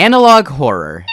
Analog horror.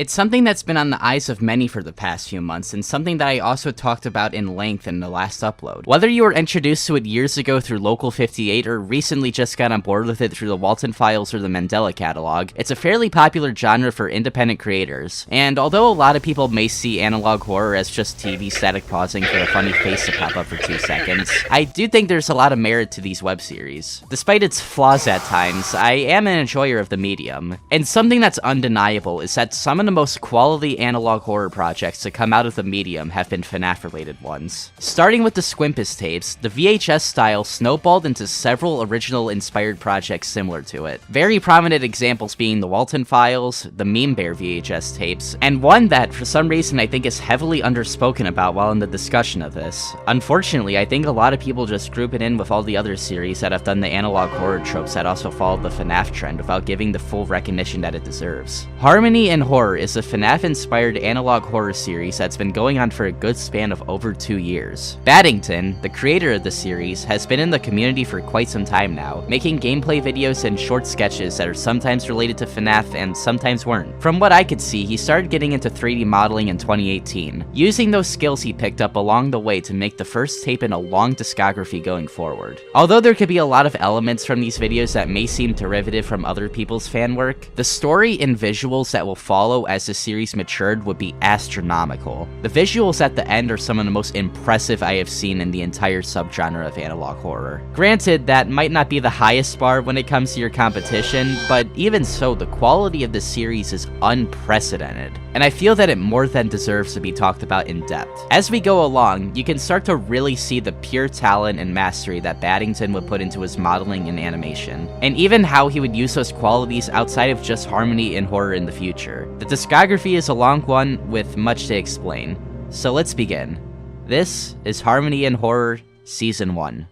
It's something that's been on the eyes of many for the past few months, and something that I also talked about in length in the last upload. Whether you were introduced to it years ago through Local 58 or recently just got on board with it through the Walten Files or the Mandela catalog, it's a fairly popular genre for independent creators. And although a lot of people may see analog horror as just TV static pausing for a funny face to pop up for 2 seconds, I do think there's a lot of merit to these web series. Despite its flaws at times, I am an enjoyer of the medium. And something that's undeniable is that some of the most quality analog horror projects to come out of the medium have been FNaF related ones. Starting with the Squimpus tapes, the VHS style snowballed into several original inspired projects similar to it. Very prominent examples being the Walten Files, the MemeBear VHS tapes, and one that for some reason I think is heavily underspoken about while in the discussion of this. Unfortunately, I think a lot of people just group it in with all the other series that have done the analog horror tropes that also followed the FNaF trend without giving the full recognition that it deserves. Harmony and Horror is a FNaF-inspired analog horror series that's been going on for a good span of over 2 years. Battington, the creator of the series, has been in the community for quite some time now, making gameplay videos and short sketches that are sometimes related to FNaF and sometimes weren't. From what I could see, he started getting into 3D modeling in 2018, using those skills he picked up along the way to make the first tape in a long discography going forward. Although there could be a lot of elements from these videos that may seem derivative from other people's fan work, the story and visuals that will follow as the series matured would be astronomical. The visuals at the end are some of the most impressive I have seen in the entire subgenre of analog horror. Granted, that might not be the highest bar when it comes to your competition, but even so, the quality of the series is unprecedented, and I feel that it more than deserves to be talked about in depth. As we go along, you can start to really see the pure talent and mastery that Battington would put into his modeling and animation, and even how he would use those qualities outside of just Harmony and Horror in the future. The discography is a long one with much to explain, so let's begin. This is Harmony and Horror Season 1.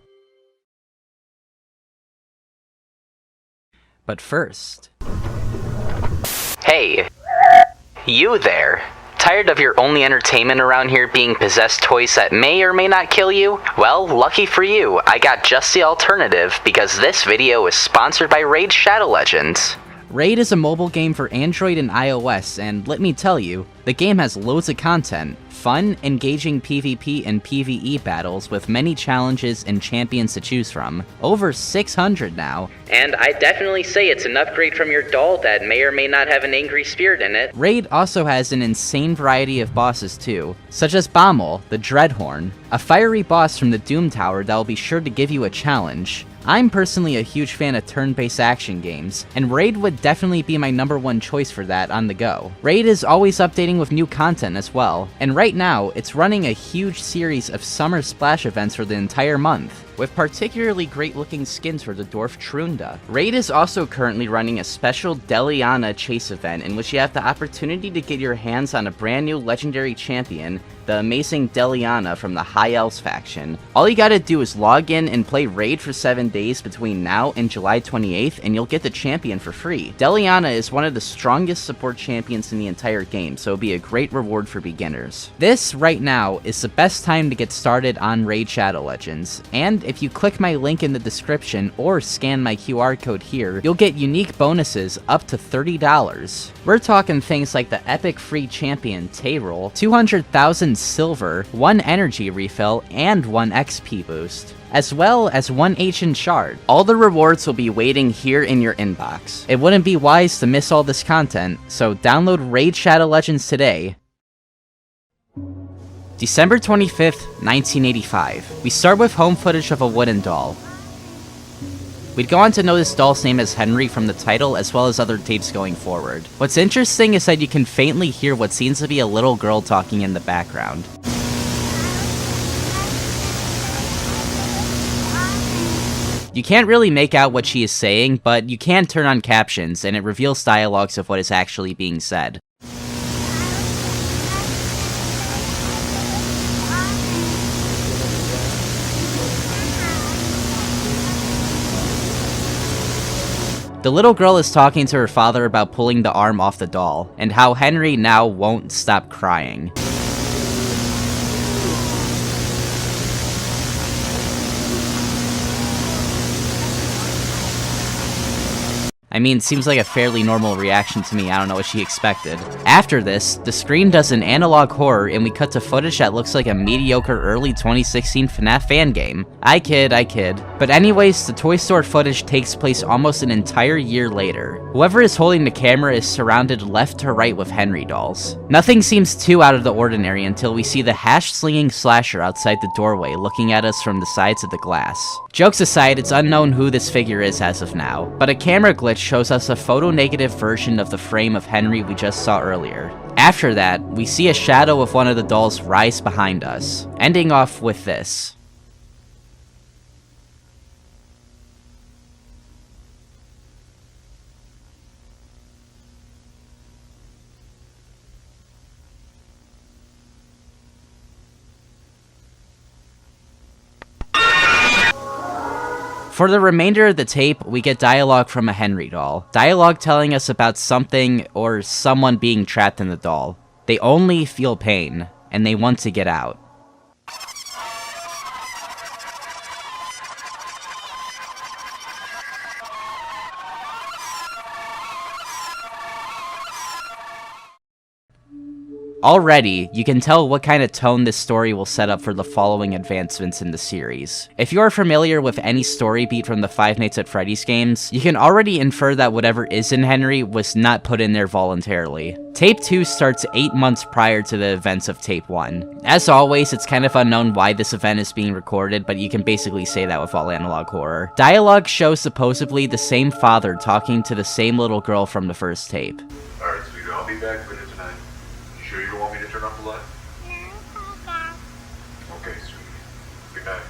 But first... Hey, you there. Tired of your only entertainment around here being possessed toys that may or may not kill you? Well, lucky for you, I got just the alternative, because this video is sponsored by Raid Shadow Legends. Raid is a mobile game for Android and iOS, and let me tell you, the game has loads of content, fun, engaging PvP and PvE battles with many challenges and champions to choose from. Over 600 now. And I definitely say it's an upgrade from your doll that may or may not have an angry spirit in it. Raid also has an insane variety of bosses too, such as Baumel, the Dreadhorn, a fiery boss from the Doom Tower that will be sure to give you a challenge. I'm personally a huge fan of turn-based action games, and Raid would definitely be my #1 choice for that on the go. Raid is always updating with new content as well, and right now, it's running a huge series of summer splash events for the entire month, with particularly great-looking skins for the Dwarf Trunda. Raid is also currently running a special Deliana chase event in which you have the opportunity to get your hands on a brand new legendary champion, the amazing Deliana from the High Elves faction. All you gotta do is log in and play Raid for 7 days between now and July 28th, and you'll get the champion for free. Deliana is one of the strongest support champions in the entire game, so it'll be a great reward for beginners. This, right now, is the best time to get started on Raid Shadow Legends, and if you click my link in the description or scan my QR code here, you'll get unique bonuses up to $30. We're talking things like the epic free champion Tayroll, 200,000 silver, 1 energy refill, and 1 XP boost, as well as 1 ancient shard. All the rewards will be waiting here in your inbox. It wouldn't be wise to miss all this content, so download Raid Shadow Legends today. December 25th, 1985. We start with home footage of a wooden doll. We'd go on to know this doll's name as Henry from the title, as well as other tapes going forward. What's interesting is that you can faintly hear what seems to be a little girl talking in the background. You can't really make out what she is saying, but you can turn on captions, and it reveals dialogues of what is actually being said. The little girl is talking to her father about pulling the arm off the doll, and how Henry now won't stop crying. I mean, seems like a fairly normal reaction to me, I don't know what she expected. After this, the screen does an analog horror and we cut to footage that looks like a mediocre early 2016 FNaF fan game. I kid. But anyways, the Toy Store footage takes place almost an entire year later. Whoever is holding the camera is surrounded left to right with Henry dolls. Nothing seems too out of the ordinary until we see the hash-slinging slasher outside the doorway looking at us from the sides of the glass. Jokes aside, it's unknown who this figure is as of now, but a camera glitch shows us a photo-negative version of the frame of Henry we just saw earlier. After that, we see a shadow of one of the dolls rise behind us, ending off with this. For the remainder of the tape, we get dialogue from a Henry doll. Dialogue telling us about something or someone being trapped in the doll. They only feel pain, and they want to get out. Already, you can tell what kind of tone this story will set up for the following advancements in the series. If you are familiar with any story beat from the Five Nights at Freddy's games, you can already infer that whatever is in Henry was not put in there voluntarily. Tape 2 starts 8 months prior to the events of Tape 1. As always, it's kind of unknown why this event is being recorded, but you can basically say that with all analog horror. Dialogue shows supposedly the same father talking to the same little girl from the first tape. Alright, sweetie, I'll be back later tonight. You sure you don't want me to turn off the light? Okay, sweetie. Good night.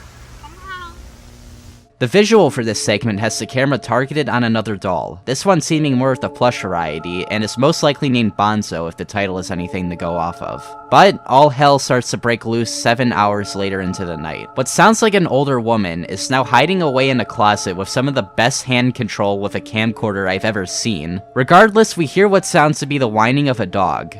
The visual for this segment has the camera targeted on another doll, this one seeming more of the plush variety, and is most likely named Bonzo if the title is anything to go off of. But all hell starts to break loose 7 hours later into the night. What sounds like an older woman is now hiding away in a closet with some of the best hand control with a camcorder I've ever seen. Regardless, we hear what sounds to be the whining of a dog.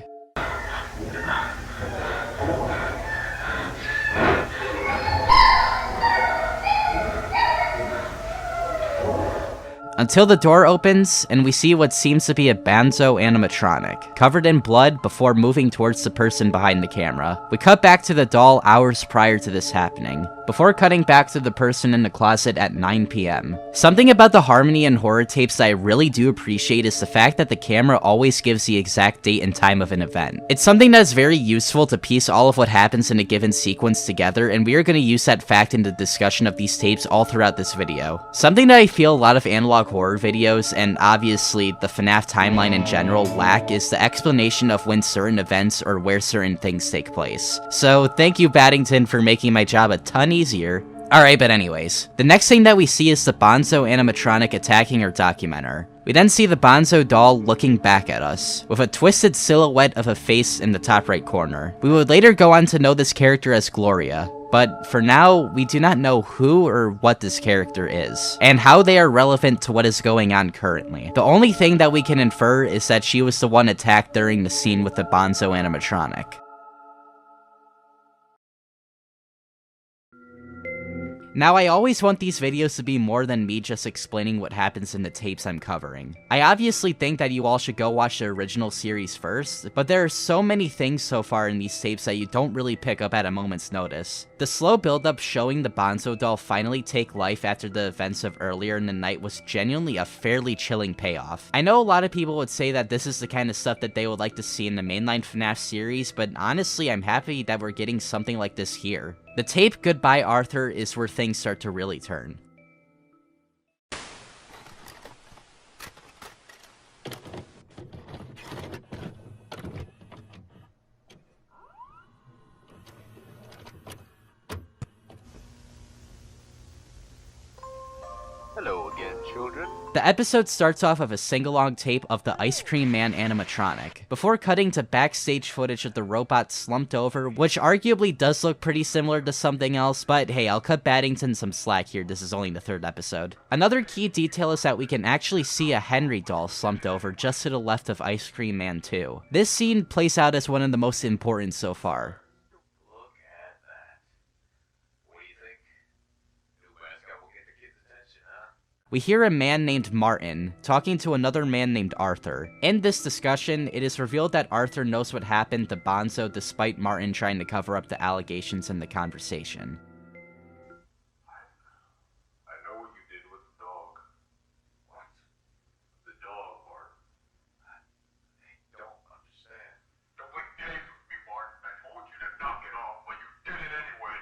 Until the door opens, and we see what seems to be a Bonzo animatronic, covered in blood before moving towards the person behind the camera. We cut back to the doll hours prior to this happening, before cutting back to the person in the closet at 9 PM. Something about the Harmony and horror tapes that I really do appreciate is the fact that the camera always gives the exact date and time of an event. It's something that is very useful to piece all of what happens in a given sequence together, and we are going to use that fact in the discussion of these tapes all throughout this video. Something that I feel a lot of analog horror videos, and obviously the FNaF timeline in general, lack is the explanation of when certain events or where certain things take place. So thank you, Battington, for making my job a ton easier. Alright, but anyways, the next thing that we see is the Bonzo animatronic attacking our documenter. We then see the Bonzo doll looking back at us, with a twisted silhouette of a face in the top right corner. We would later go on to know this character as Gloria, but for now, we do not know who or what this character is, and how they are relevant to what is going on currently. The only thing that we can infer is that she was the one attacked during the scene with the Bonzo animatronic. Now, I always want these videos to be more than me just explaining what happens in the tapes I'm covering. I obviously think that you all should go watch the original series first, but there are so many things so far in these tapes that you don't really pick up at a moment's notice. The slow build-up showing the Bonzo doll finally take life after the events of earlier in the night was genuinely a fairly chilling payoff. I know a lot of people would say that this is the kind of stuff that they would like to see in the mainline FNaF series, but honestly, I'm happy that we're getting something like this here. The tape Goodbye Arthur is where things start to really turn. Hello again, children. The episode starts off with a sing-along tape of the Ice Cream Man animatronic, before cutting to backstage footage of the robot slumped over, which arguably does look pretty similar to something else, but hey, I'll cut Battington some slack here, this is only the 3rd episode. Another key detail is that we can actually see a Henry doll slumped over just to the left of Ice Cream Man 2. This scene plays out as one of the most important so far. Look at that. What do you think? New mascot will get the kids' attention, huh? We hear a man named Martin talking to another man named Arthur. In this discussion, it is revealed that Arthur knows what happened to Bonzo despite Martin trying to cover up the allegations in the conversation. I know what you did with the dog. What? The dog, Martin. I don't understand. Don't play games with me, Martin. I told you to knock it off, but you did it anyway.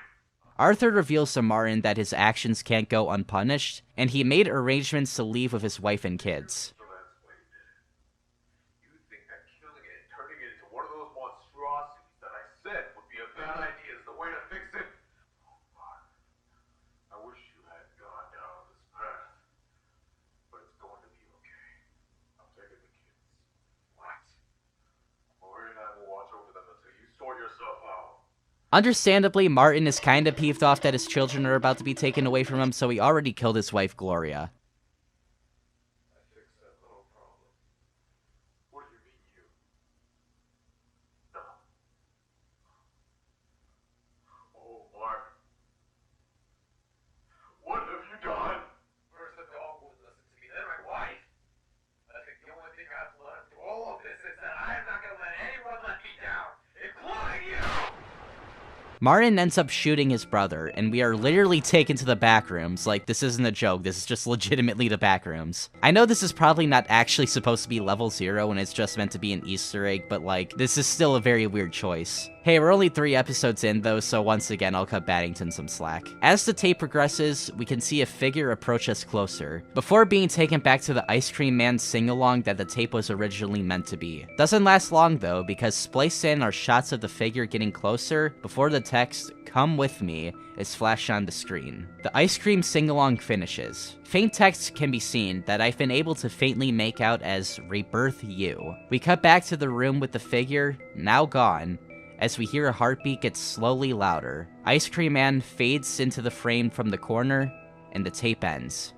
Arthur reveals to Martin that his actions can't go unpunished, and he made arrangements to leave with his wife and kids. So that's why you did it. You think that killing it and turning it into one of those monstrosities that I said would be a bad idea is the way to fix it? Oh, Martin. I wish you had gone down this path. But it's going to be okay. I'm taking the kids. What? Marie and I will watch over them until you sort yourself out. Understandably, Martin is kinda peeved off that his children are about to be taken away from him, so he already killed his wife, Gloria. I fixed that little problem. What do you mean, you? No. Oh, Mark. What have you done? First the dog wouldn't listen to me, then my wife. I think the only thing I've learned through all of this is that I am not going to let anyone let me down, including you! Martin ends up shooting his brother, and we are literally taken to the back rooms. Like, this isn't a joke, this is just legitimately the back rooms. I know this is probably not actually supposed to be level 0 and it's just meant to be an Easter egg, but like, this is still a very weird choice. Hey, we're only 3 episodes in though, so once again, I'll cut Battington some slack. As the tape progresses, we can see a figure approach us closer, before being taken back to the Ice Cream Man sing-along that the tape was originally meant to be. Doesn't last long though, because spliced in are shots of the figure getting closer, before the text, "Come with me," is flashed on the screen. The ice cream sing-along finishes. Faint text can be seen that I've been able to faintly make out as "Rebirth You." We cut back to the room with the figure, now gone, as we hear a heartbeat get slowly louder. Ice Cream Man fades into the frame from the corner, and the tape ends.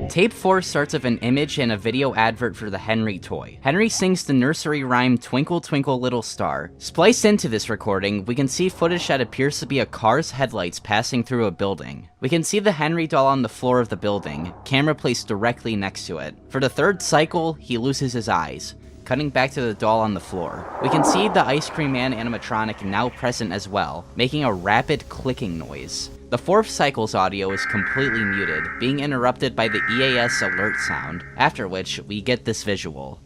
Tape 4 starts with an image and a video advert for the Henry toy. Henry sings the nursery rhyme "Twinkle Twinkle Little Star." Spliced into this recording, we can see footage that appears to be a car's headlights passing through a building. We can see the Henry doll on the floor of the building, camera placed directly next to it. For the 3rd cycle, he loses his eyes, cutting back to the doll on the floor. We can see the Ice Cream Man animatronic now present as well, making a rapid clicking noise. The 4th cycle's audio is completely muted, being interrupted by the EAS alert sound, after which we get this visual.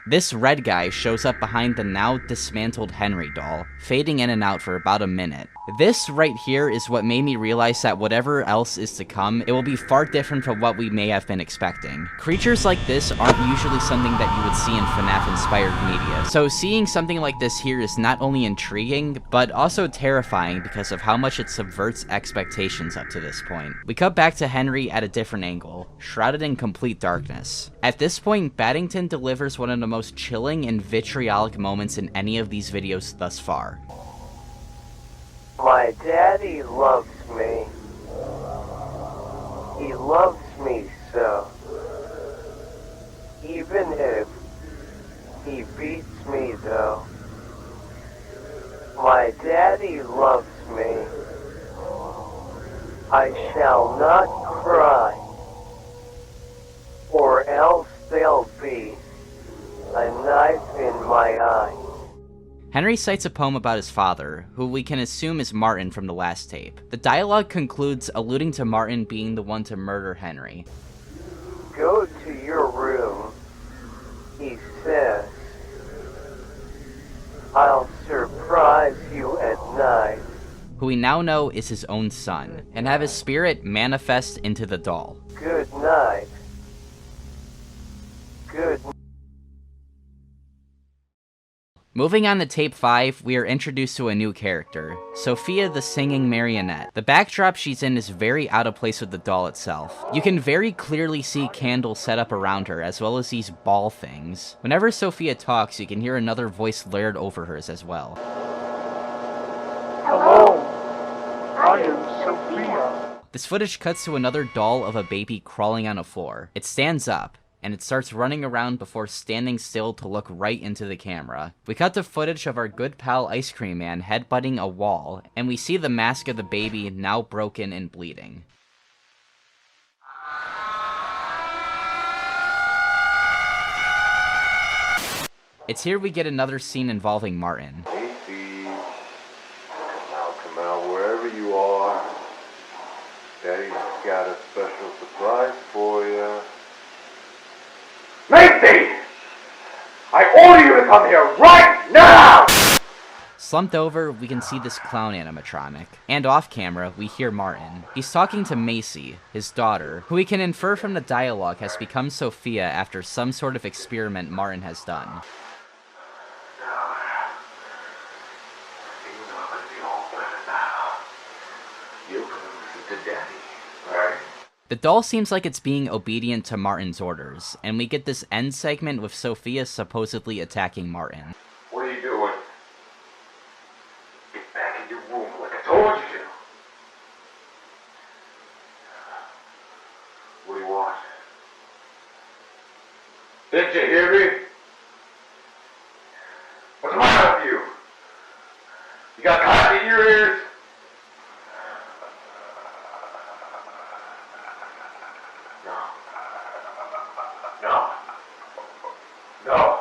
This red guy shows up behind the now dismantled Henry doll, fading in and out for about a minute. This right here is what made me realize that whatever else is to come, it will be far different from what we may have been expecting. Creatures like this aren't usually something that you would see in FNaF-inspired media, so seeing something like this here is not only intriguing, but also terrifying because of how much it subverts expectations up to this point. We cut back to Henry at a different angle, shrouded in complete darkness. At this point, Battington delivers one of the most chilling and vitriolic moments in any of these videos thus far. My daddy loves me. He loves me so. Even if he beats me though. My daddy loves me. I shall not cry, or else there'll be a knife in my eye. Henry cites a poem about his father, who we can assume is Martin from the last tape. The dialogue concludes alluding to Martin being the one to murder Henry. Go to your room, he says. I'll surprise you at night. Who we now know is his own son, and have his spirit manifest into the doll. Good night. Good Moving on to tape 5, we are introduced to a new character, Sophia the singing marionette. The backdrop she's in is very out of place with the doll itself. You can very clearly see candles set up around her, as well as these ball things. Whenever Sophia talks, you can hear another voice layered over hers as well. Hello, I am Sophia. This footage cuts to another doll of a baby crawling on a floor. It stands up, and it starts running around before standing still to look right into the camera. We cut to footage of our good pal Ice Cream Man headbutting a wall, and we see the mask of the baby now broken and bleeding. It's here we get another scene involving Martin. Hey, Steve. Come out, wherever you are. Daddy's got a special surprise for you. Macy! I order you to come here right now! Slumped over, we can see this clown animatronic. And off camera, we hear Martin. He's talking to Macy, his daughter, who we can infer from the dialogue has become Sophia after some sort of experiment Martin has done. The doll seems like it's being obedient to Martin's orders, and we get this end segment with Sophia supposedly attacking Martin. What are you doing? Get back in your room like I told you to. What do you want? Didn't you hear me? What's the matter with you? You got cotton in your ears? No.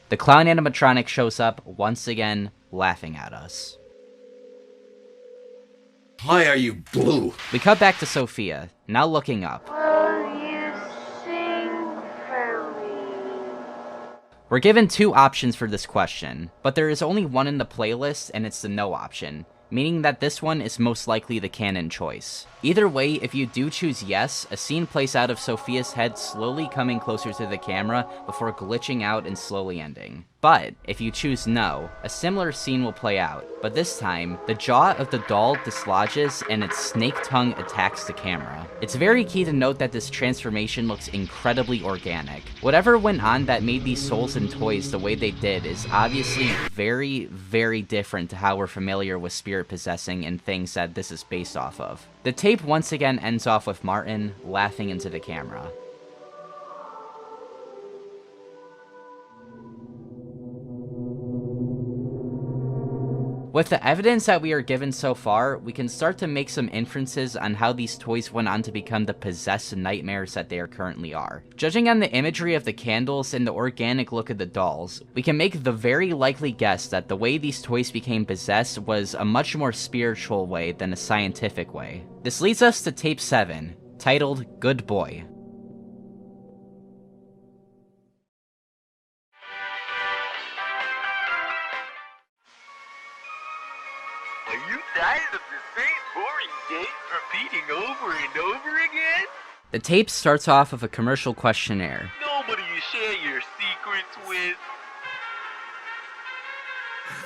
The clown animatronic shows up once again, laughing at us. Why are you blue? We cut back to Sophia, now looking up. Will you sing for me? We're given two options for this question, but there is only one in the playlist, and it's the no option, meaning that this one is most likely the canon choice. Either way, if you do choose yes, a scene plays out of Sophia's head slowly coming closer to the camera before glitching out and slowly ending. But if you choose no, a similar scene will play out, but this time, the jaw of the doll dislodges and its snake tongue attacks the camera. It's very key to note that this transformation looks incredibly organic. Whatever went on that made these souls and toys the way they did is obviously very, very different to how we're familiar with spirit possessing and things that this is based off of. The tape once again ends off with Martin laughing into the camera. With the evidence that we are given so far, we can start to make some inferences on how these toys went on to become the possessed nightmares that they currently are. Judging on the imagery of the candles and the organic look of the dolls, we can make the very likely guess that the way these toys became possessed was a much more spiritual way than a scientific way. This leads us to tape 7, titled Good Boy. Are you tired of the same boring days repeating over and over again? The tape starts off with a commercial questionnaire. Nobody you share your secrets with?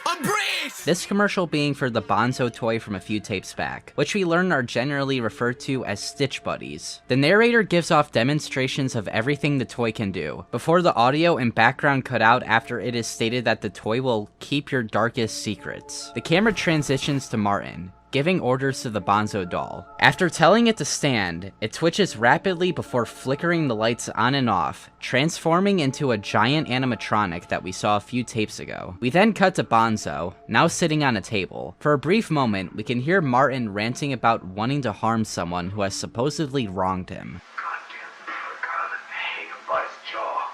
A brace! This commercial being for the Bonzo toy from a few tapes back, which we learn are generally referred to as Stitch Buddies. The narrator gives off demonstrations of everything the toy can do, before the audio and background cut out after it is stated that the toy will keep your darkest secrets. The camera transitions to Martin, giving orders to the Bonzo doll. After telling it to stand, it twitches rapidly before flickering the lights on and off, transforming into a giant animatronic that we saw a few tapes ago. We then cut to Bonzo, now sitting on a table. For a brief moment, we can hear Martin ranting about wanting to harm someone who has supposedly wronged him. Goddamn prick out of the hang by his jaw.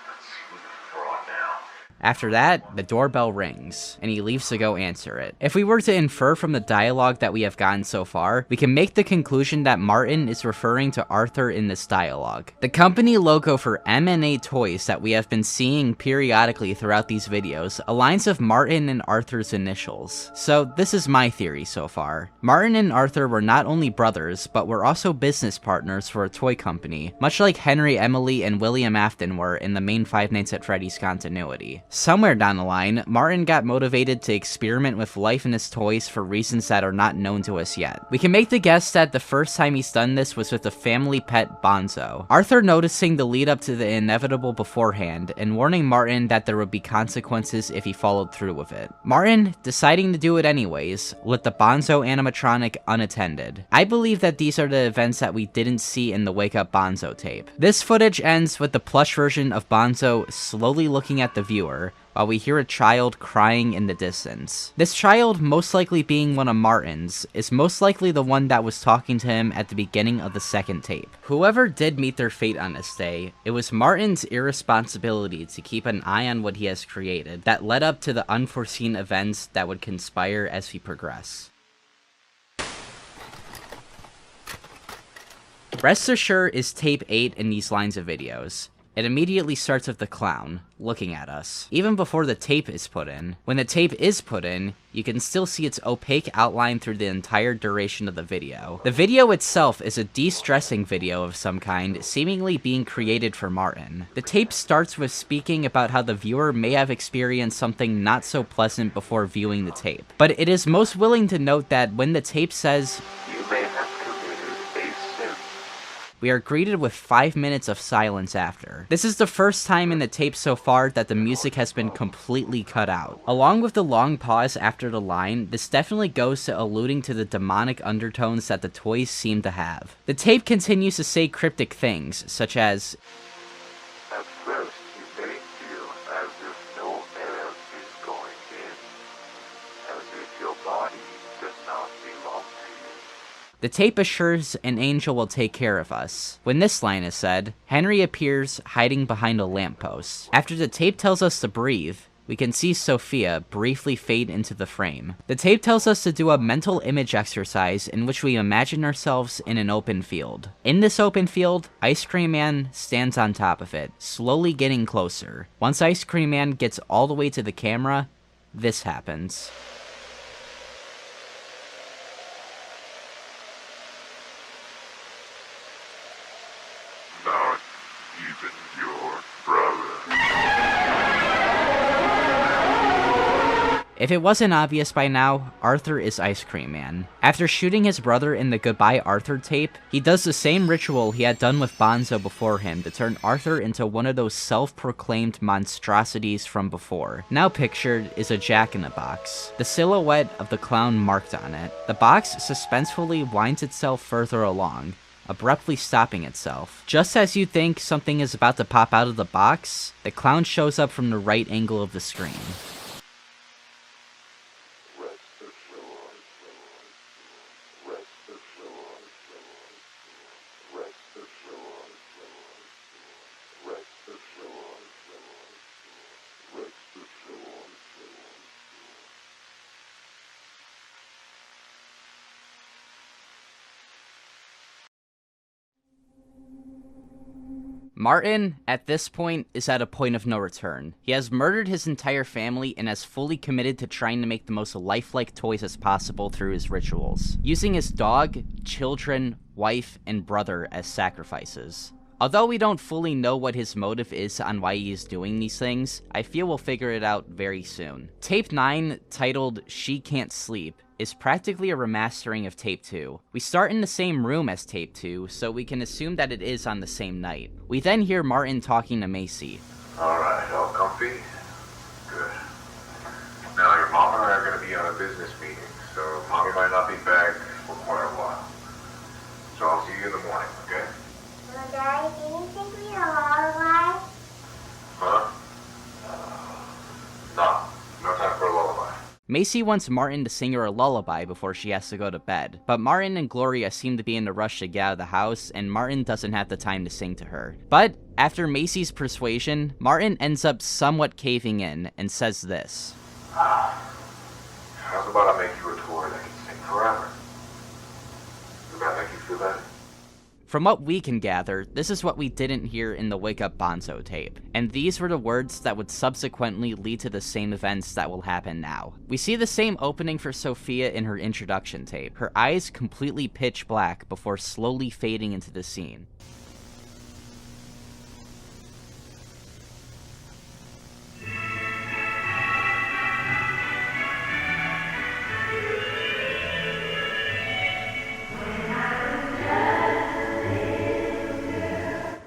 Let's see who's the fraud now. After that, the doorbell rings, and he leaves to go answer it. If we were to infer from the dialogue that we have gotten so far, we can make the conclusion that Martin is referring to Arthur in this dialogue. The company logo for M&A Toys that we have been seeing periodically throughout these videos aligns with Martin and Arthur's initials. So this is my theory so far. Martin and Arthur were not only brothers, but were also business partners for a toy company, much like Henry, Emily, and William Afton were in the main Five Nights at Freddy's continuity. Somewhere down the line, Martin got motivated to experiment with life in his toys for reasons that are not known to us yet. We can make the guess that the first time he's done this was with the family pet Bonzo. Arthur noticing the lead up to the inevitable beforehand and warning Martin that there would be consequences if he followed through with it. Martin, deciding to do it anyways, let the Bonzo animatronic unattended. I believe that these are the events that we didn't see in the Wake Up Bonzo tape. This footage ends with the plush version of Bonzo slowly looking at the viewer, while we hear a child crying in the distance. This child, most likely being one of Martin's, is most likely the one that was talking to him at the beginning of the second tape. Whoever did meet their fate on this day, it was Martin's irresponsibility to keep an eye on what he has created that led up to the unforeseen events that would conspire as we progress. Rest Assured is tape 8 in these lines of videos. It immediately starts with the clown, looking at us, even before the tape is put in. When the tape is put in, you can still see its opaque outline through the entire duration of the video. The video itself is a de-stressing video of some kind, seemingly being created for Martin. The tape starts with speaking about how the viewer may have experienced something not so pleasant before viewing the tape. But it is most willing to note that when the tape says, You may have committed a sin. we are greeted with 5 minutes of silence after. This is the first time in the tape so far that the music has been completely cut out. Along with the long pause after the line, this definitely goes to alluding to the demonic undertones that the toys seem to have. The tape continues to say cryptic things, such as, At first, you may feel as if no air is going in, as if your body does not belong to you. the tape assures an angel will take care of us. When this line is said, Henry appears hiding behind a lamppost. After the tape tells us to breathe, we can see Sophia briefly fade into the frame. The tape tells us to do a mental image exercise in which we imagine ourselves in an open field. In this open field, Ice Cream Man stands on top of it, slowly getting closer. Once Ice Cream Man gets all the way to the camera, this happens. Not even your brother. If it wasn't obvious by now, Arthur is Ice Cream Man. After shooting his brother in the Goodbye Arthur tape, he does the same ritual he had done with Bonzo before him to turn Arthur into one of those self-proclaimed monstrosities from before. Now pictured is a jack-in-the-box, the silhouette of the clown marked on it. The box suspensefully winds itself further along, abruptly stopping itself. Just as you think something is about to pop out of the box, the clown shows up from the right angle of the screen. Martin, at this point, is at a point of no return. He has murdered his entire family and has fully committed to trying to make the most lifelike toys as possible through his rituals, using his dog, children, wife, and brother as sacrifices. Although we don't fully know what his motive is on why he is doing these things, I feel we'll figure it out very soon. Tape 9, titled She Can't Sleep, is practically a remastering of Tape 2. We start in the same room as Tape 2, so we can assume that it is on the same night. We then hear Martin talking to Macy. Alright, all comfy? Good. Now, your mom and I are going to be on a business meeting, so mommy might not be back for quite a while. So I'll see you in the morning, okay? Well, Daddy, can you take me to lullaby? Huh? No. No time for a lullaby. Macy wants Martin to sing her a lullaby before she has to go to bed, but Martin and Gloria seem to be in a rush to get out of the house, and Martin doesn't have the time to sing to her. But after Macy's persuasion, Martin ends up somewhat caving in and says this. How's about I make you a toy that can sing forever? Does that make you feel better? From what we can gather, this is what we didn't hear in the Wake Up Bonzo tape, and these were the words that would subsequently lead to the same events that will happen now. We see the same opening for Sophia in her introduction tape, her eyes completely pitch black before slowly fading into the scene.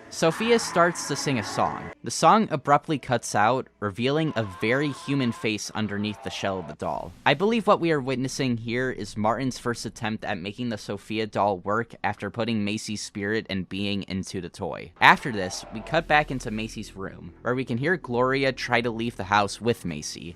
Sophia starts to sing a song. The song abruptly cuts out, revealing a very human face underneath the shell of the doll. I believe what we are witnessing here is Martin's first attempt at making the Sophia doll work after putting Macy's spirit and being into the toy. After this, we cut back into Macy's room, where we can hear Gloria try to leave the house with Macy.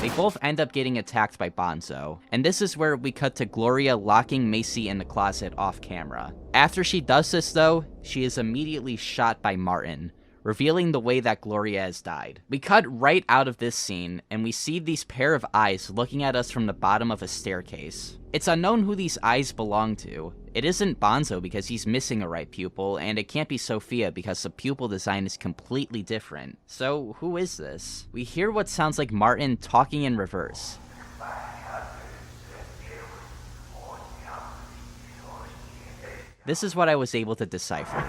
They both end up getting attacked by Bonzo, and this is where we cut to Gloria locking Macy in the closet off camera. After she does this though, she is immediately shot by Martin, revealing the way that Gloria has died. We cut right out of this scene, and we see these pair of eyes looking at us from the bottom of a staircase. It's unknown who these eyes belong to. It isn't Bonzo because he's missing a right pupil, and it can't be Sophia because the pupil design is completely different. So who is this? We hear what sounds like Martin talking in reverse. This is what I was able to decipher.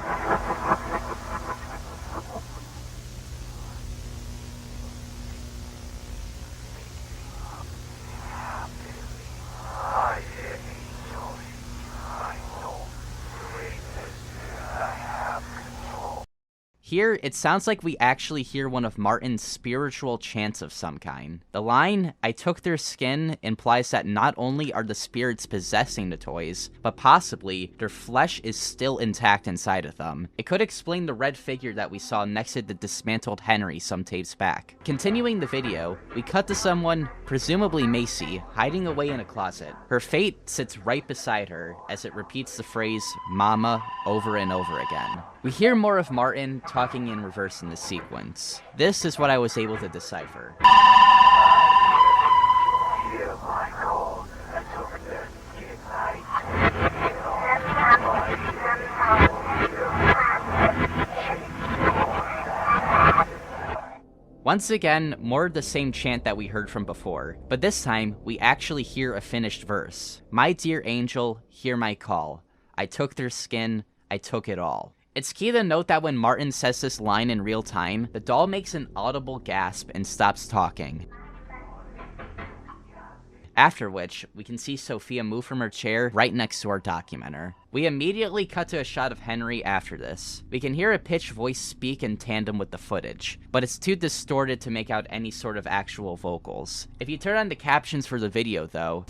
Here, it sounds like we actually hear one of Martin's spiritual chants of some kind. The line, "I took their skin," implies that not only are the spirits possessing the toys, but possibly their flesh is still intact inside of them. It could explain the red figure that we saw next to the dismantled Henry some tapes back. Continuing the video, we cut to someone, presumably Macy, hiding away in a closet. Her fate sits right beside her as it repeats the phrase, "Mama," over and over again. We hear more of Martin talking in reverse in this sequence. This is what I was able to decipher. Once again, more of the same chant that we heard from before, but this time, we actually hear a finished verse. "My dear angel, hear my call. I took their skin, I took it all." It's key to note that when Martin says this line in real time, the doll makes an audible gasp and stops talking. After which, we can see Sophia move from her chair right next to our documenter. We immediately cut to a shot of Henry after this. We can hear a pitched voice speak in tandem with the footage, but it's too distorted to make out any sort of actual vocals. If you turn on the captions for the video though,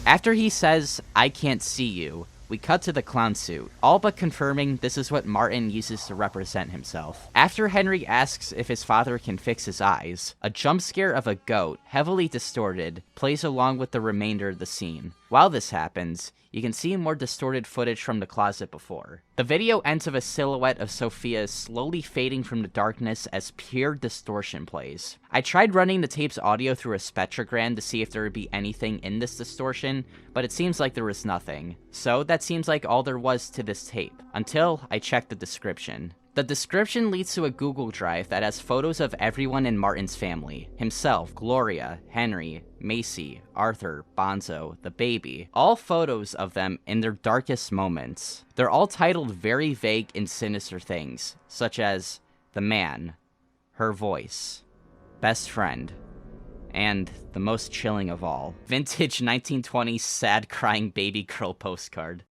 after he says, "I can't see you," we cut to the clown suit, all but confirming this is what Martin uses to represent himself. After Henry asks if his father can fix his eyes, a jump scare of a goat, heavily distorted, plays along with the remainder of the scene. While this happens, you can see more distorted footage from the closet before. The video ends with a silhouette of Sophia slowly fading from the darkness as pure distortion plays. I tried running the tape's audio through a spectrogram to see if there would be anything in this distortion, but it seems like there was nothing. So that seems like all there was to this tape, until I checked the description. The description leads to a Google Drive that has photos of everyone in Martin's family. Himself, Gloria, Henry, Macy, Arthur, Bonzo, the baby. All photos of them in their darkest moments. They're all titled very vague and sinister things, such as the man, her voice, best friend, and the most chilling of all, vintage 1920s sad crying baby girl postcard.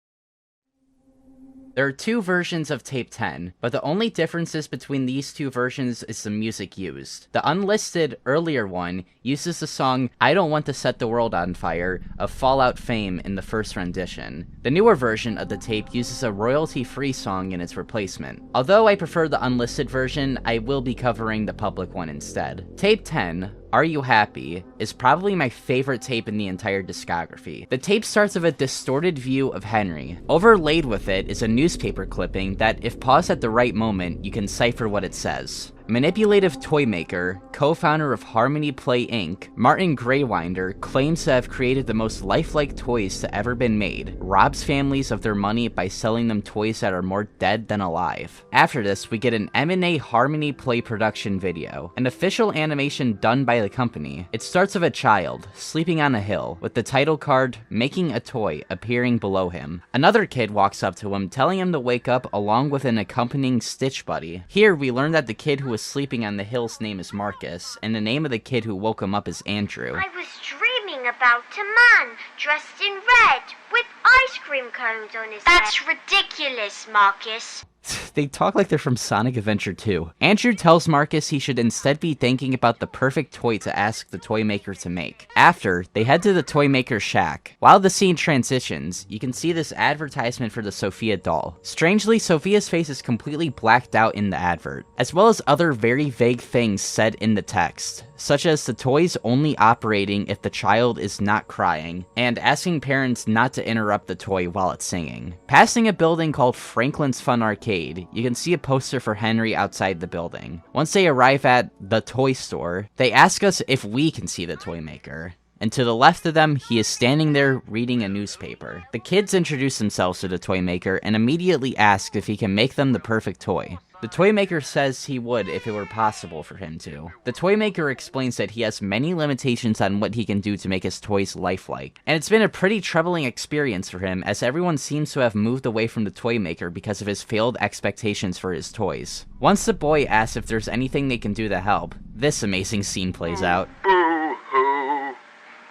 There are two versions of Tape 10, but the only differences between these two versions is the music used. The unlisted, earlier one uses the song I Don't Want to Set the World on Fire of Fallout fame in the first rendition. The newer version of the tape uses a royalty-free song in its replacement. Although I prefer the unlisted version, I will be covering the public one instead. Tape 10, Are You Happy, is probably my favorite tape in the entire discography. The tape starts with a distorted view of Henry. Overlaid with it is a newspaper clipping that, if paused at the right moment, you can cipher what it says. Manipulative toy maker, co-founder of HARMONYPLAY Inc., Martin Graywinder claims to have created the most lifelike toys to ever been made, robs families of their money by selling them toys that are more dead than alive. After this, we get an M&A HARMONYPLAY production video, an official animation done by the company. It starts with a child, sleeping on a hill, with the title card, Making a Toy, appearing below him. Another kid walks up to him, telling him to wake up along with an accompanying Stitch buddy. Here, we learn that the kid who was sleeping on the hill's name is Marcus, and the name of the kid who woke him up is Andrew. I was dreaming about a man dressed in red with ice cream cones on his head. That's ridiculous, Marcus. They talk like they're from Sonic Adventure 2. Andrew tells Marcus he should instead be thinking about the perfect toy to ask the toy maker to make. After, they head to the toy maker's shack. While the scene transitions, you can see this advertisement for the Sophia doll. Strangely, Sophia's face is completely blacked out in the advert, as well as other very vague things said in the text, such as the toys only operating if the child is not crying, and asking parents not to interrupt the toy while it's singing. Passing a building called Franklin's Fun Arcade, you can see a poster for Henry outside the building. Once they arrive at the toy store, they ask us if we can see the toy maker. And to the left of them, he is standing there reading a newspaper. The kids introduce themselves to the toy maker and immediately ask if he can make them the perfect toy. The toy maker says he would if it were possible for him to. The toy maker explains that he has many limitations on what he can do to make his toys lifelike. And it's been a pretty troubling experience for him, as everyone seems to have moved away from the toy maker because of his failed expectations for his toys. Once the boy asks if there's anything they can do to help, this amazing scene plays out. Boo-hoo.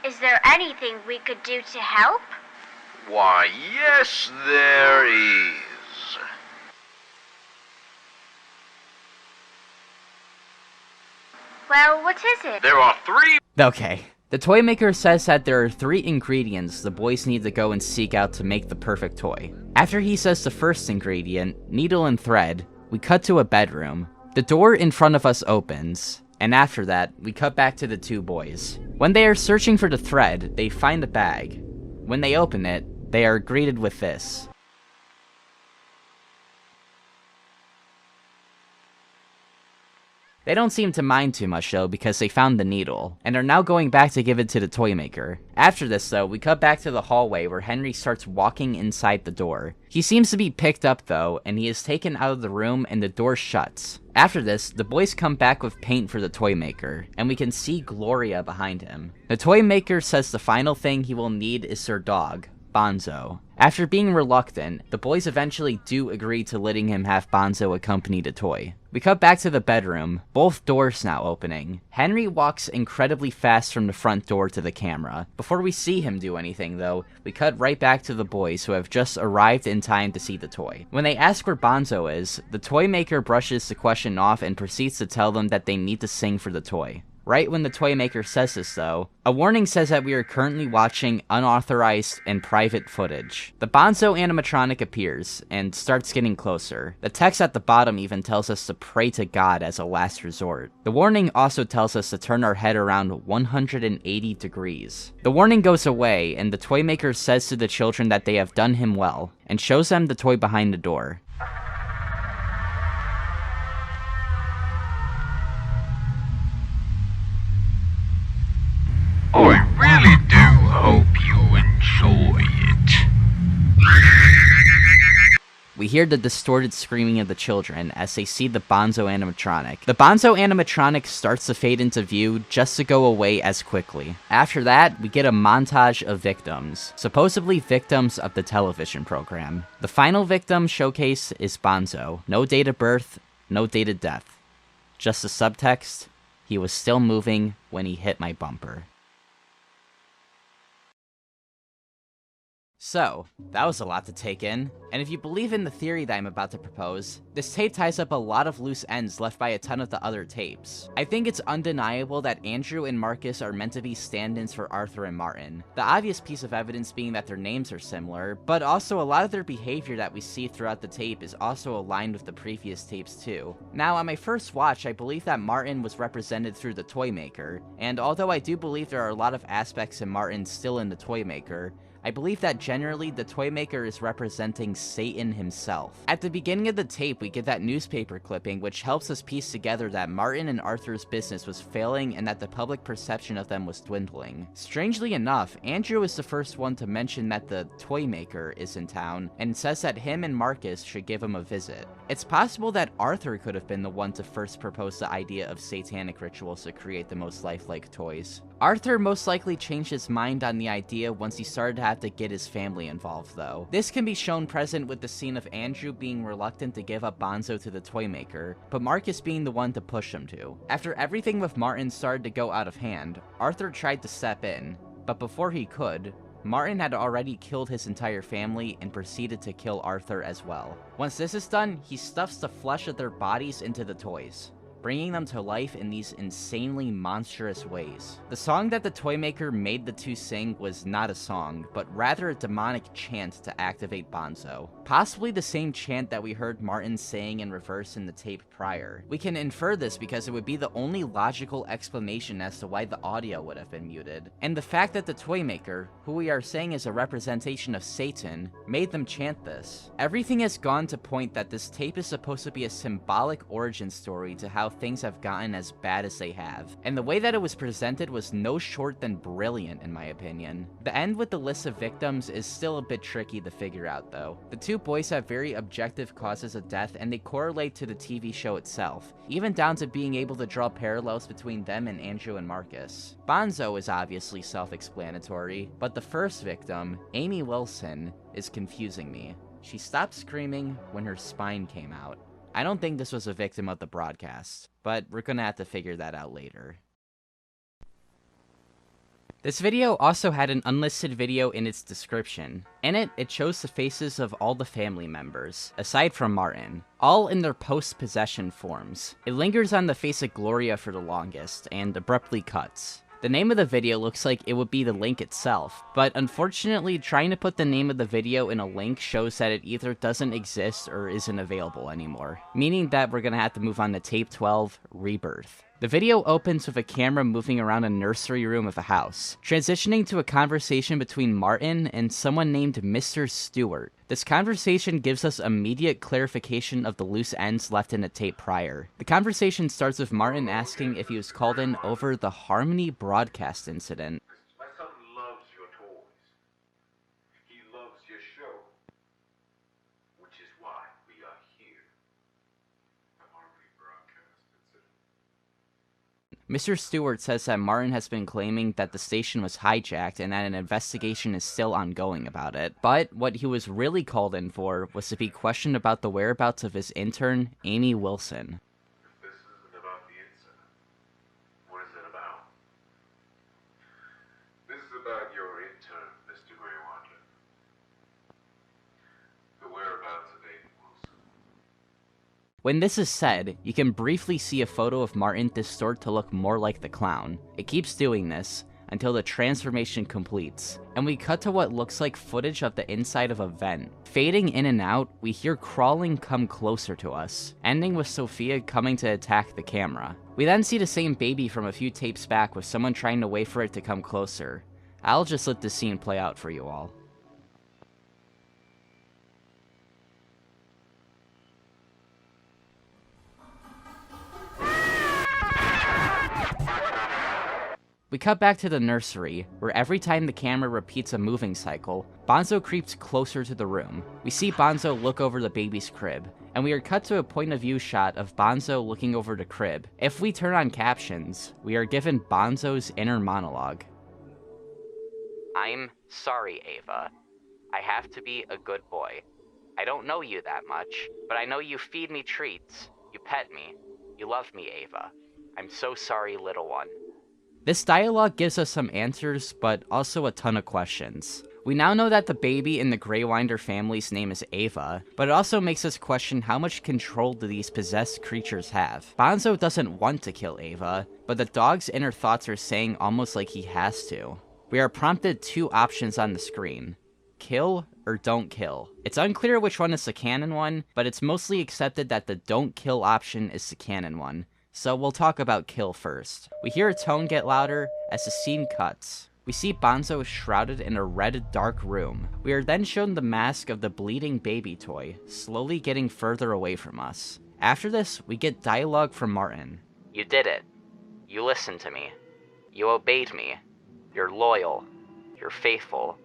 Is there anything we could do to help? Why, yes, there is. Well, what is it? There are 3. Okay. The toy maker says that there are 3 ingredients the boys need to go and seek out to make the perfect toy. After he says the first ingredient, needle and thread, we cut to a bedroom. The door in front of us opens, and after that, we cut back to the 2 boys. When they are searching for the thread, they find a bag. When they open it, they are greeted with this. They don't seem to mind too much though, because they found the needle, and are now going back to give it to the toy maker. After this though, we cut back to the hallway where Henry starts walking inside the door. He seems to be picked up though, and he is taken out of the room and the door shuts. After this, the boys come back with paint for the toy maker, and we can see Gloria behind him. The toy maker says the final thing he will need is their dog, Bonzo. After being reluctant, the boys eventually do agree to letting him have Bonzo accompany the toy. We cut back to the bedroom, both doors now opening. Henry walks incredibly fast from the front door to the camera. Before we see him do anything though, we cut right back to the boys who have just arrived in time to see the toy. When they ask where Bonzo is, the toy maker brushes the question off and proceeds to tell them that they need to sing for the toy. Right when the toy maker says this though, a warning says that we are currently watching unauthorized and private footage. The Bonzo animatronic appears and starts getting closer. The text at the bottom even tells us to pray to God as a last resort. The warning also tells us to turn our head around 180 degrees. The warning goes away and the toy maker says to the children that they have done him well and shows them the toy behind the door. I really do hope you enjoy it. We we hear the distorted screaming of the children as they see the Bonzo animatronic. The Bonzo animatronic starts to fade into view just to go away as quickly. After that, we get a montage of victims, supposedly victims of the television program. The final victim showcased is Bonzo. No date of birth, no date of death. Just a subtext, he was still moving when he hit my bumper. So, that was a lot to take in, and if you believe in the theory that I'm about to propose, this tape ties up a lot of loose ends left by a ton of the other tapes. I think it's undeniable that Andrew and Marcus are meant to be stand-ins for Arthur and Martin, the obvious piece of evidence being that their names are similar, but also a lot of their behavior that we see throughout the tape is also aligned with the previous tapes too. Now, on my first watch, I believe that Martin was represented through the toy maker, and although I do believe there are a lot of aspects in Martin still in the toy maker, I believe that generally the toy maker is representing Satan himself. At the beginning of the tape, we get that newspaper clipping which helps us piece together that Martin and Arthur's business was failing and that the public perception of them was dwindling. Strangely enough, Andrew is the first one to mention that the toy maker is in town and says that him and Marcus should give him a visit. It's possible that Arthur could have been the one to first propose the idea of satanic rituals to create the most lifelike toys. Arthur most likely changed his mind on the idea once he started to have to get his family involved though. This can be shown present with the scene of Andrew being reluctant to give up Bonzo to the toy maker, but Marcus being the one to push him to. After everything with Martin started to go out of hand, Arthur tried to step in, but before he could, Martin had already killed his entire family and proceeded to kill Arthur as well. Once this is done, he stuffs the flesh of their bodies into the toys, bringing them to life in these insanely monstrous ways. The song that the toy maker made the two sing was not a song, but rather a demonic chant to activate Bonzo. Possibly the same chant that we heard Martin saying in reverse in the tape prior. We can infer this because it would be the only logical explanation as to why the audio would have been muted. And the fact that the toy maker, who we are saying is a representation of Satan, made them chant this. Everything has gone to point that this tape is supposed to be a symbolic origin story to how things have gotten as bad as they have, and the way that it was presented was no short than brilliant in my opinion. The end with the list of victims is still a bit tricky to figure out though. The two boys have very objective causes of death and they correlate to the TV show itself, even down to being able to draw parallels between them and Andrew and Marcus. Bonzo is obviously self-explanatory, but the first victim, Amy Wilson, is confusing me. She stopped screaming when her spine came out. I don't think this was a victim of the broadcast, but we're gonna have to figure that out later. This video also had an unlisted video in its description. In it, it shows the faces of all the family members, aside from Martin, all in their post-possession forms. It lingers on the face of Gloria for the longest, and abruptly cuts. The name of the video looks like it would be the link itself, but unfortunately trying to put the name of the video in a link shows that it either doesn't exist or isn't available anymore, meaning that we're gonna have to move on to tape 12, Rebirth. The video opens with a camera moving around a nursery room of a house, transitioning to a conversation between Martin and someone named Mr. Stewart. This conversation gives us immediate clarification of the loose ends left in the tape prior. The conversation starts with Martin asking if he was called in over the Harmony broadcast incident. My son loves your toys. He loves your show. Which is why we are here. The Harmony broadcast incident. Mr. Stewart says that Martin has been claiming that the station was hijacked and that an investigation is still ongoing about it. But what he was really called in for was to be questioned about the whereabouts of his intern, Amy Wilson. If this isn't about the incident, what is it about? This is about your intern, Mr. Greywater. The whereabouts of Amy Wilson. When this is said, you can briefly see a photo of Martin distort to look more like the clown. It keeps doing this until the transformation completes, and we cut to what looks like footage of the inside of a vent. Fading in and out, we hear crawling come closer to us, ending with Sophia coming to attack the camera. We then see the same baby from a few tapes back with someone trying to wait for it to come closer. I'll just let this scene play out for you all. We cut back to the nursery, where every time the camera repeats a moving cycle, Bonzo creeps closer to the room. We see Bonzo look over the baby's crib, and we are cut to a point of view shot of Bonzo looking over the crib. If we turn on captions, we are given Bonzo's inner monologue. I'm sorry, Ava. I have to be a good boy. I don't know you that much, but I know you feed me treats, you pet me, you love me, Ava. I'm so sorry, little one. This dialogue gives us some answers, but also a ton of questions. We now know that the baby in the Greywinder family's name is Ava, but it also makes us question how much control do these possessed creatures have. Bonzo doesn't want to kill Ava, but the dog's inner thoughts are saying almost like he has to. We are prompted 2 options on the screen: kill or don't kill. It's unclear which one is the canon one, but it's mostly accepted that the don't kill option is the canon one. So we'll talk about kill first. We hear a tone get louder as the scene cuts. We see Bonzo shrouded in a red, dark room. We are then shown the mask of the bleeding baby toy, slowly getting further away from us. After this, we get dialogue from Martin. You did it. You listened to me. You obeyed me. You're loyal. You're faithful.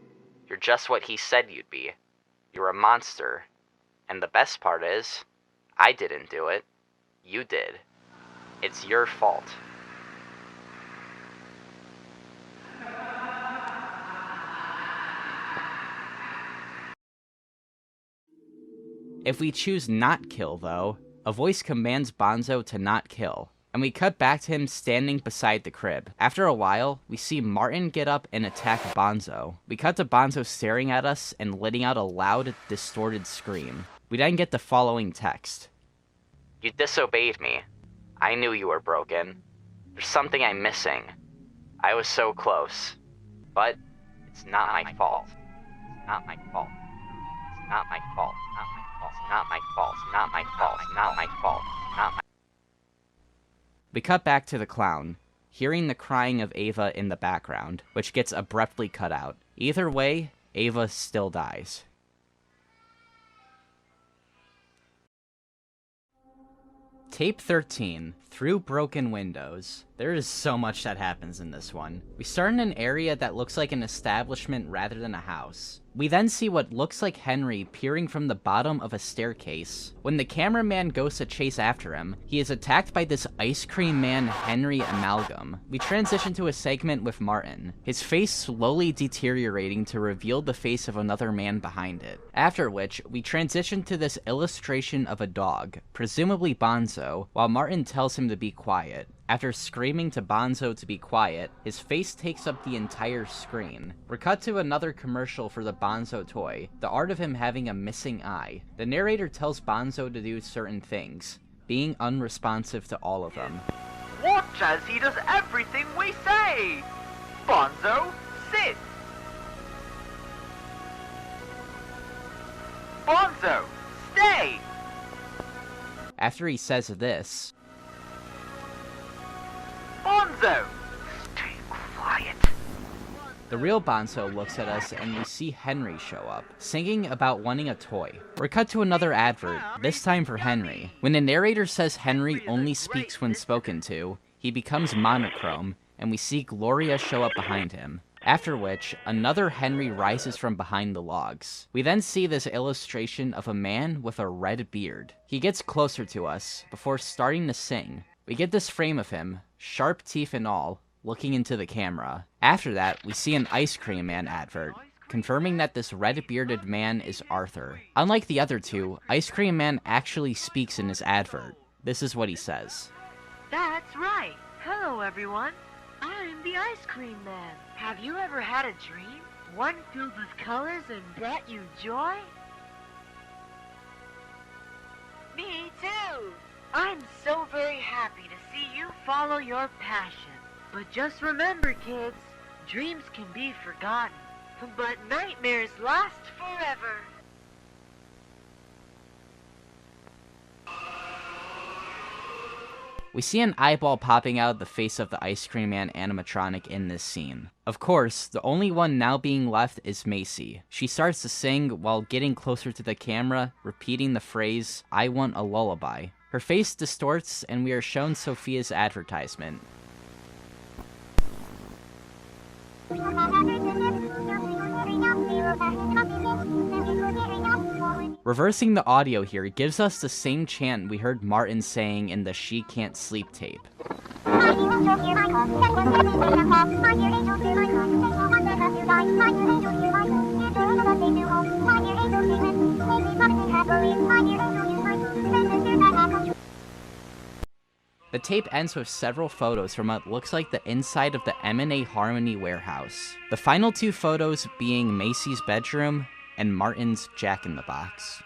You're just what he said you'd be. You're a monster. And the best part is, I didn't do it. You did. It's your fault. If we choose not kill, though, a voice commands Bonzo to not kill, and we cut back to him standing beside the crib. After a while, we see Martin get up and attack Bonzo. We cut to Bonzo staring at us and letting out a loud, distorted scream. We then get the following text. You disobeyed me. I knew you were broken. There's something I'm missing. I was so close. But it's not my fault. It's not my fault. It's not my fault. Not my fault. Not my fault. Not my fault. Not my fault. Not my. We cut back to the clown, hearing the crying of Ava in the background, which gets abruptly cut out. Either way, Ava still dies. Tape 13, Through Broken Windows. There is so much that happens in this one. We start in an area that looks like an establishment rather than a house. We then see what looks like Henry peering from the bottom of a staircase. When the cameraman goes to chase after him, he is attacked by this ice cream man Henry Amalgam. We transition to a segment with Martin, his face slowly deteriorating to reveal the face of another man behind it. After which, we transition to this illustration of a dog, presumably Bonzo, while Martin tells him to be quiet. After screaming to Bonzo to be quiet, his face takes up the entire screen. We're cut to another commercial for the Bonzo toy, the art of him having a missing eye. The narrator tells Bonzo to do certain things, being unresponsive to all of them. Watch as he does everything we say! Bonzo, sit! Bonzo, stay! After he says this, Bonzo, stay quiet. the real Bonzo looks at us and we see Henry show up, singing about wanting a toy. We're cut to another advert, this time for Henry. When the narrator says Henry only speaks when spoken to, he becomes monochrome, and we see Gloria show up behind him. After which, another Henry rises from behind the logs. We then see this illustration of a man with a red beard. He gets closer to us, before starting to sing. We get this frame of him, sharp teeth and all, looking into the camera. After that, we see an ice cream man advert, confirming that this red-bearded man is Arthur. Unlike the other two, Ice Cream Man actually speaks in his advert. This is what he says. That's right. Hello, everyone. I'm the Ice Cream Man. Have you ever had a dream? One filled with colors and brought you joy? Me too. I'm so very happy to see you follow your passion. But just remember, kids, dreams can be forgotten, but nightmares last forever. We see an eyeball popping out of the face of the Ice Cream Man animatronic in this scene. Of course, the only one now being left is Macy. She starts to sing while getting closer to the camera, repeating the phrase, "I want a lullaby." Her face distorts and we are shown Sophia's advertisement. Reversing the audio here gives us the same chant we heard Martin saying in the She Can't Sleep tape. The tape ends with several photos from what looks like the inside of the M&A Harmony warehouse. The final two photos being Macy's bedroom and Martin's Jack-in-the-Box.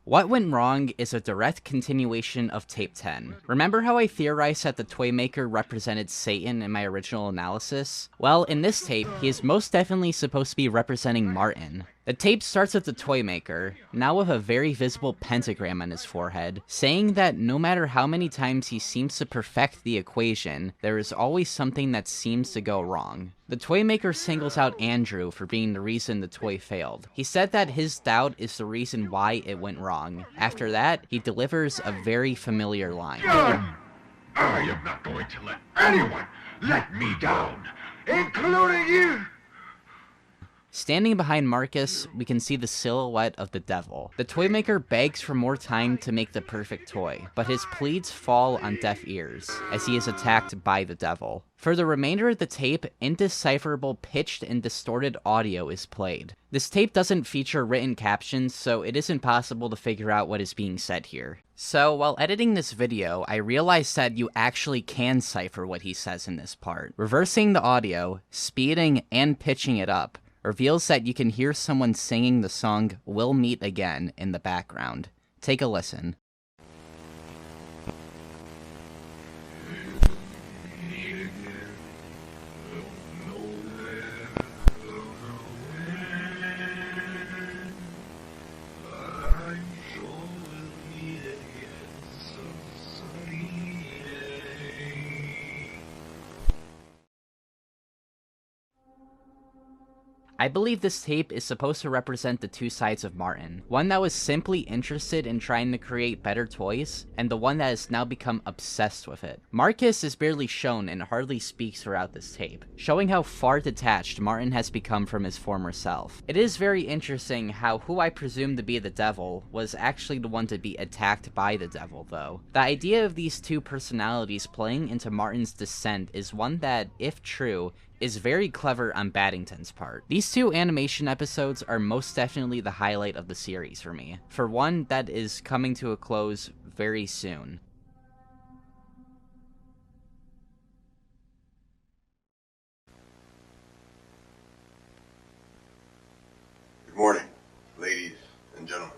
What Went Wrong is a direct continuation of Tape 10. Remember how I theorized that the toy maker represented Satan in my original analysis? Well, in this tape, he is most definitely supposed to be representing Martin. The tape starts with the toy maker, now with a very visible pentagram on his forehead, saying that no matter how many times he seems to perfect the equation, there is always something that seems to go wrong. The toy maker singles out Andrew for being the reason the toy failed. He said that his doubt is the reason why it went wrong. After that, he delivers a very familiar line. I am not going to let anyone let me down, including you! Standing behind Marcus, we can see the silhouette of the devil. The toy maker begs for more time to make the perfect toy, but his pleas fall on deaf ears, as he is attacked by the devil. For the remainder of the tape, indecipherable pitched and distorted audio is played. This tape doesn't feature written captions, so it isn't possible to figure out what is being said here. So, while editing this video, I realized that you actually can cipher what he says in this part. Reversing the audio, speeding, and pitching it up reveals that you can hear someone singing the song We'll Meet Again in the background. Take a listen. I believe this tape is supposed to represent the two sides of Martin. One that was simply interested in trying to create better toys, and the one that has now become obsessed with it. Marcus is barely shown and hardly speaks throughout this tape, showing how far detached Martin has become from his former self. It is very interesting how who I presume to be the devil was actually the one to be attacked by the devil, though. The idea of these two personalities playing into Martin's descent is one that, if true, is very clever on Battington's part. These two animation episodes are most definitely the highlight of the series for me, for one that is coming to a close very soon. Good morning, ladies and gentlemen,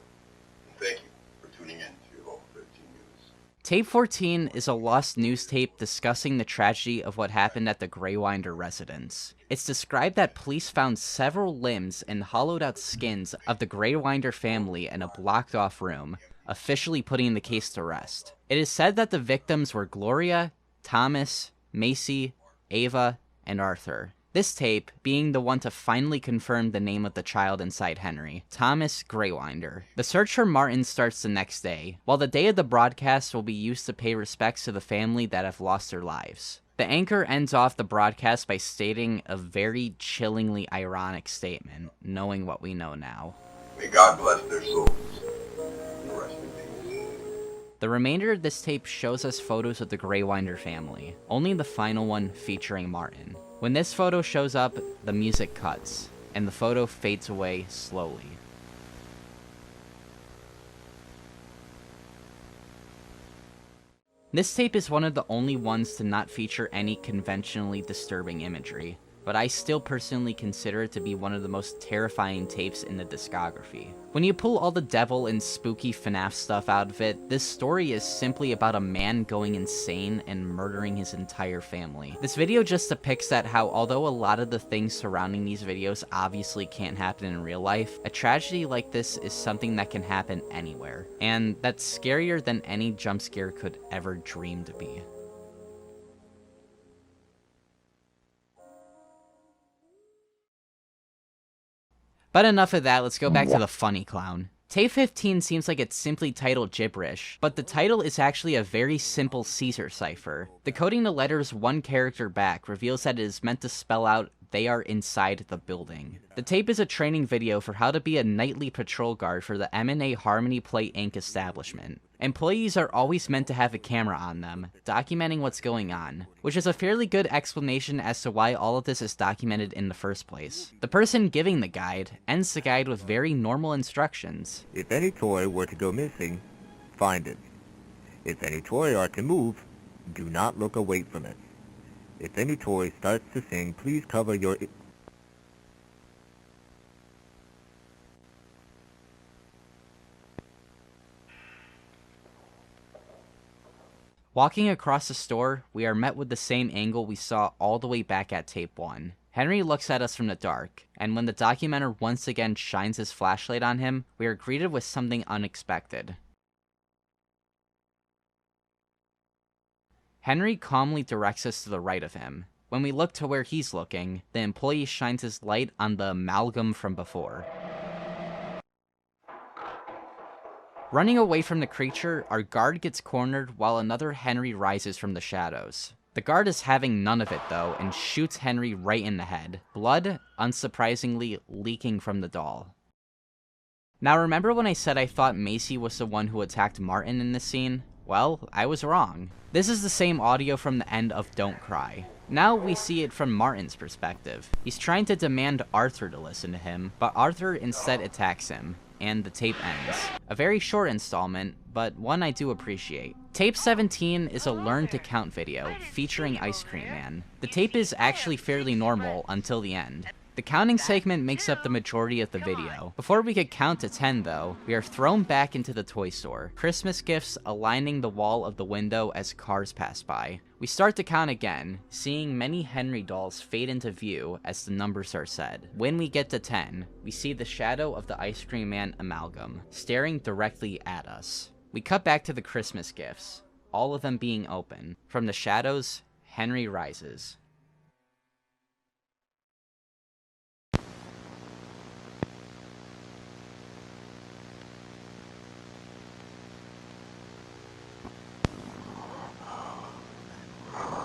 and thank you for tuning in to Walten 13 News. Tape 14 is a lost news tape discussing the tragedy of what happened at the Greywinder residence. It's described that police found several limbs and hollowed out skins of the Greywinder family in a blocked off room, officially putting the case to rest. It is said that the victims were Gloria, Thomas, Macy, Ava, and Arthur. This tape being the one to finally confirm the name of the child inside Henry, Thomas Greywinder. The search for Martin starts the next day, while the day of the broadcast will be used to pay respects to the family that have lost their lives. The anchor ends off the broadcast by stating a very chillingly ironic statement, knowing what we know now. May God bless their souls. Rest in peace. The remainder of this tape shows us photos of the Greywinder family, only the final one featuring Martin. When this photo shows up, the music cuts, and the photo fades away slowly. This tape is one of the only ones to not feature any conventionally disturbing imagery, but I still personally consider it to be one of the most terrifying tapes in the discography. When you pull all the devil and spooky FNaF stuff out of it, this story is simply about a man going insane and murdering his entire family. This video just depicts that how, although a lot of the things surrounding these videos obviously can't happen in real life, a tragedy like this is something that can happen anywhere, and that's scarier than any jump scare could ever dream to be. But enough of that, let's go back to the funny clown. Tape 15 seems like it's simply titled gibberish, but the title is actually a very simple Caesar cipher. Decoding the letters one character back reveals that it is meant to spell out "they are inside the building." The tape is a training video for how to be a nightly patrol guard for the M&A HARMONYPLAY Inc. establishment. Employees are always meant to have a camera on them, documenting what's going on, which is a fairly good explanation as to why all of this is documented in the first place. The person giving the guide ends the guide with very normal instructions. If any toy were to go missing, find it. If any toy are to move, do not look away from it. If any toy starts to sing, please cover your... Walking across the store, we are met with the same angle we saw all the way back at tape 1. Henry looks at us from the dark, and when the documenter once again shines his flashlight on him, we are greeted with something unexpected. Henry calmly directs us to the right of him. When we look to where he's looking, the employee shines his light on the amalgam from before. Running away from the creature, our guard gets cornered while another Henry rises from the shadows. The guard is having none of it though, and shoots Henry right in the head. Blood, unsurprisingly, leaking from the doll. Now remember when I said I thought Macy was the one who attacked Martin in this scene? Well, I was wrong. This is the same audio from the end of Don't Cry. Now we see it from Martin's perspective. He's trying to demand Arthur to listen to him, but Arthur instead attacks him, and the tape ends. A very short installment, but one I do appreciate. Tape 17 is a learn to count video, featuring Ice Cream Man. The tape is actually fairly normal until the end. The counting segment makes up the majority of the video. Before we could count to 10 though, we are thrown back into the toy store, Christmas gifts aligning the wall of the window as cars pass by. We start to count again, seeing many Henry dolls fade into view as the numbers are said. When we get to 10, we see the shadow of the Ice Cream Man amalgam, staring directly at us. We cut back to the Christmas gifts, all of them being open. From the shadows, Henry rises.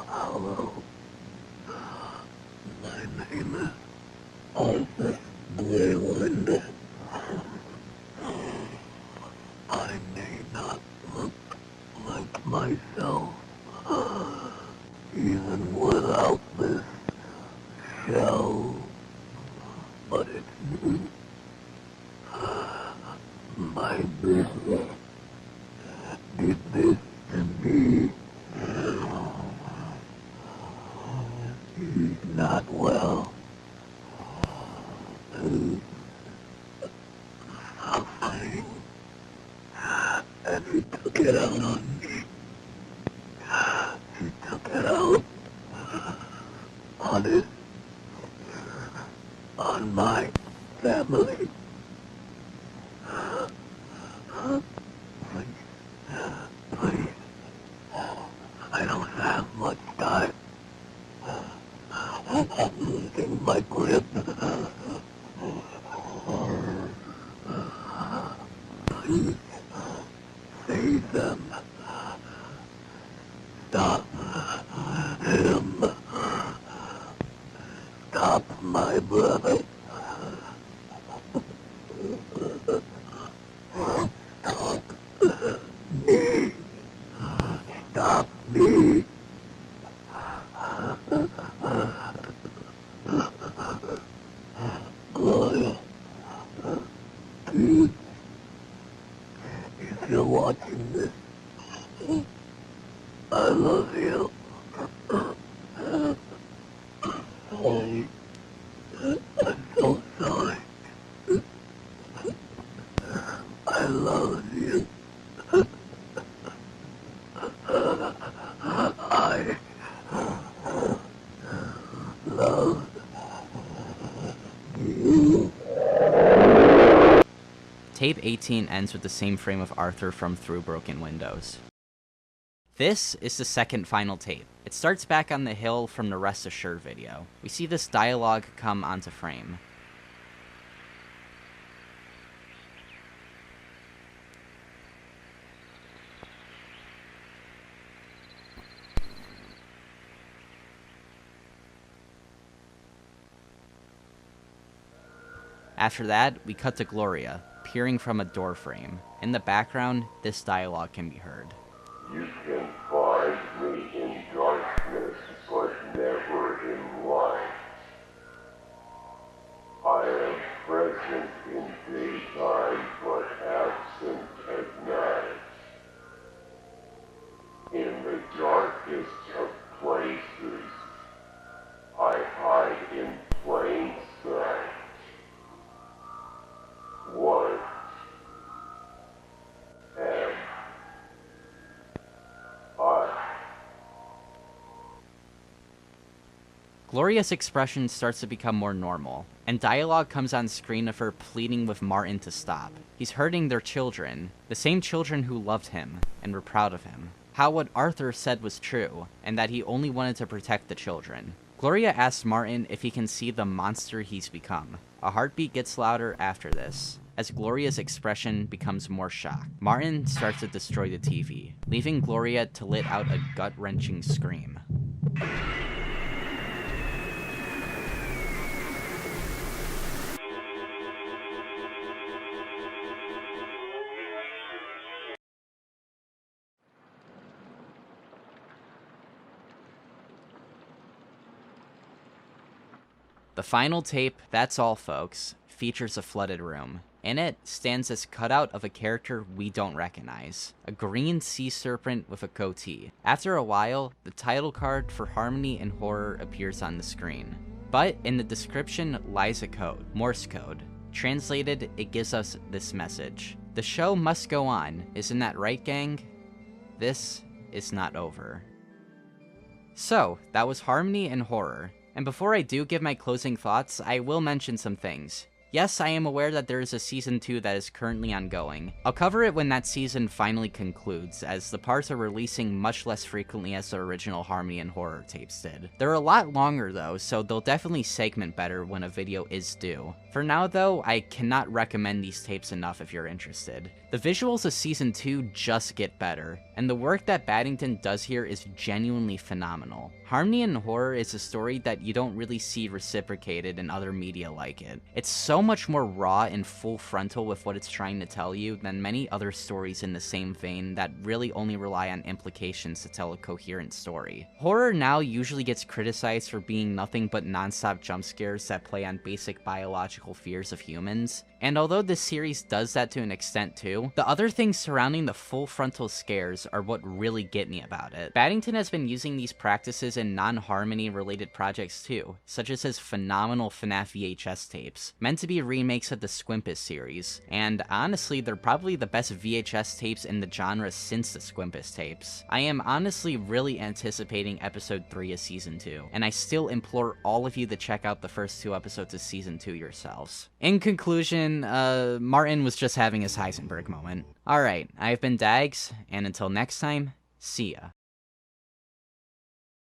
Hello. My name is Arthur Leland. I may not look like myself, even without this shell, but it's me. My business did this to me. He's not well. He's suffering. And he took it out on me. He took it out on it. On my family. Please. I don't have much time. I'm losing my grip. Please, save them. Stop him. Stop my brother. Stop me. Stop me. Gloria, please, if you're watching this, I love you. I'm so sorry. I love you. I love you. Tape 18 ends with the same frame of Arthur from Through Broken Windows. This is the second final tape. It starts back on the hill from the Rest Assured video. We see this dialogue come onto frame. After that, we cut to Gloria, peering from a door frame. In the background, this dialogue can be heard. You can find me in darkness, but never in light. I am present in daytime, but absent at night. In the darkest of places, I hide in plain sight. What am I? Gloria's expression starts to become more normal, and dialogue comes on screen of her pleading with Martin to stop. He's hurting their children, the same children who loved him and were proud of him. How what Arthur said was true, and that he only wanted to protect the children. Gloria asks Martin if he can see the monster he's become. A heartbeat gets louder after this, as Gloria's expression becomes more shocked. Martin starts to destroy the TV, leaving Gloria to let out a gut-wrenching scream. The final tape, that's all folks, features a flooded room. In it stands this cutout of a character we don't recognize, a green sea serpent with a goatee. After a while, the title card for Harmony and Horror appears on the screen. But in the description lies a code, Morse code. Translated, it gives us this message. The show must go on, isn't that right, gang? This is not over. So, that was Harmony and Horror. And before I do give my closing thoughts, I will mention some things. Yes, I am aware that there is a Season 2 that is currently ongoing. I'll cover it when that season finally concludes, as the parts are releasing much less frequently as the original Harmony and Horror tapes did. They're a lot longer though, so they'll definitely segment better when a video is due. For now though, I cannot recommend these tapes enough if you're interested. The visuals of Season 2 just get better, and the work that Battington does here is genuinely phenomenal. Harmony and Horror is a story that you don't really see reciprocated in other media like it. It's so much more raw and full frontal with what it's trying to tell you than many other stories in the same vein that really only rely on implications to tell a coherent story. Horror now usually gets criticized for being nothing but non-stop jump scares that play on basic biological fears of humans, and although this series does that to an extent too, the other things surrounding the full frontal scares are what really get me about it. Battington has been using these practices in non-Harmony related projects too, such as his phenomenal FNaF VHS tapes, meant to be remakes of the Squimpus series, and honestly they're probably the best VHS tapes in the genre since the Squimpus tapes. I am honestly really anticipating episode 3 of season 2, and I still implore all of you to check out the first 2 episodes of season 2 yourselves. In conclusion, Martin was just having his Heisenberg moment. Alright, I've been Dags, and until next time, see ya.